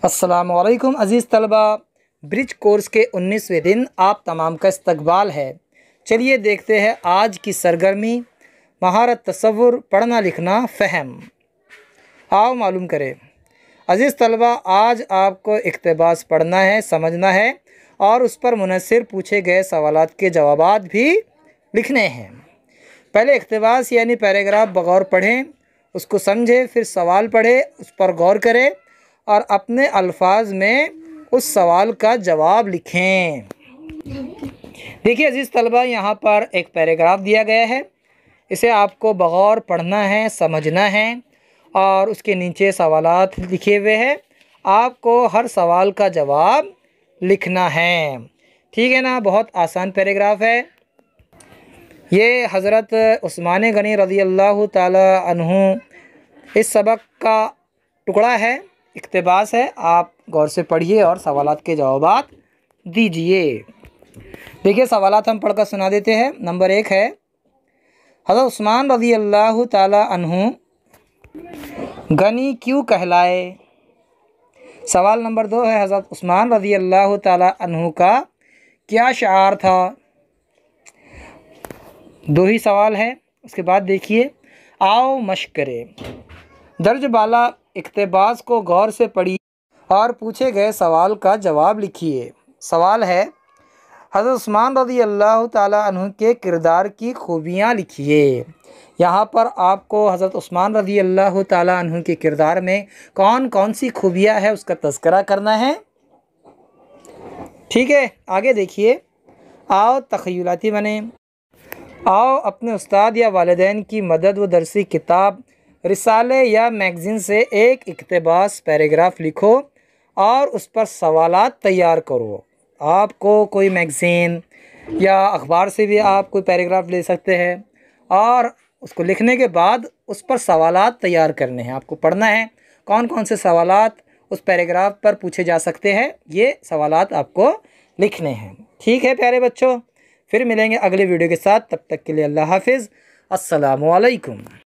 अस्सलामुअलैकुम अज़ीज़ तलबा, bridge course के 19वें दिन आप तमाम का इस्तकबाल है। चलिए देखते हैं आज की सरगर्मी महारत तसव्वुर पढ़ना लिखना फ़हम। आओ मालूम करें। अज़ीज़ तलबा, आज आपको इक़्तिबास पढ़ना है, समझना है और उस पर मुनस्सिर पूछे गए सवालात के जवाबात भी लिखने हैं। पहले इक़्तिबास यानी पैराग्राफ बगौर पढ़ें, उसको समझें, फिर सवाल पढ़ें, उस पर गौर करें और अपने अल्फाज में उस सवाल का जवाब लिखें। देखिए अज़ीज़ तलबा, यहाँ पर एक पैराग्राफ दिया गया है, इसे आपको बगौर पढ़ना है, समझना है और उसके नीचे सवालात लिखे हुए हैं, आपको हर सवाल का जवाब लिखना है। ठीक है ना, बहुत आसान पैराग्राफ है। ये हज़रत उस्मान गनी रज़ी अल्लाह ताला अन्हु इस सबक का टुकड़ा है, इक़्तिबास है। आप गौर से पढ़िए और सवालात के जवाबात दीजिए। देखिए सवालात हम पढ़कर सुना देते हैं। नंबर 1 है, हज़रत उस्मान रज़ी अल्लाह ताला अन्हु गनी क्यों कहलाए। सवाल नंबर 2 है, हज़रत उस्मान रज़ी अल्लाह ताला अन्हु का क्या शार था। दो ही सवाल है। उसके बाद देखिए, आओ मश्क करें। दर्ज बाला इक़्तिबास को गौर से पढ़िए और पूछे गए सवाल का जवाब लिखिए। सवाल है, हज़रत उस्मान रज़ी अल्लाह ताला अन्हु के किरदार की खूबियाँ लिखिए। यहाँ पर आपको हज़रत उस्मान रज़ी अल्लाह ताला अन्हु के किरदार में कौन कौन सी खूबियाँ है उसका तज़किरा करना है। ठीक है, आगे देखिए। आओ तख़य्युलाती बने। आओ अपने उस्ताद या वालिदैन की मदद व दरसी किताब, रिसाले या मैगज़ीन से एक इक़्तिबास पैराग्राफ लिखो और उस पर सवालात तैयार करो। आपको कोई मैगज़ीन या अखबार से भी आप कोई पैराग्राफ ले सकते हैं और उसको लिखने के बाद उस पर सवालात तैयार करने हैं। आपको पढ़ना है कौन कौन से सवालात उस पैराग्राफ पर पूछे जा सकते हैं, ये सवालात आपको लिखने हैं। ठीक है प्यारे बच्चों, फिर मिलेंगे अगले वीडियो के साथ। तब तक के लिए अल्लाह हाफिज़। अस्सलामु अलैकुम।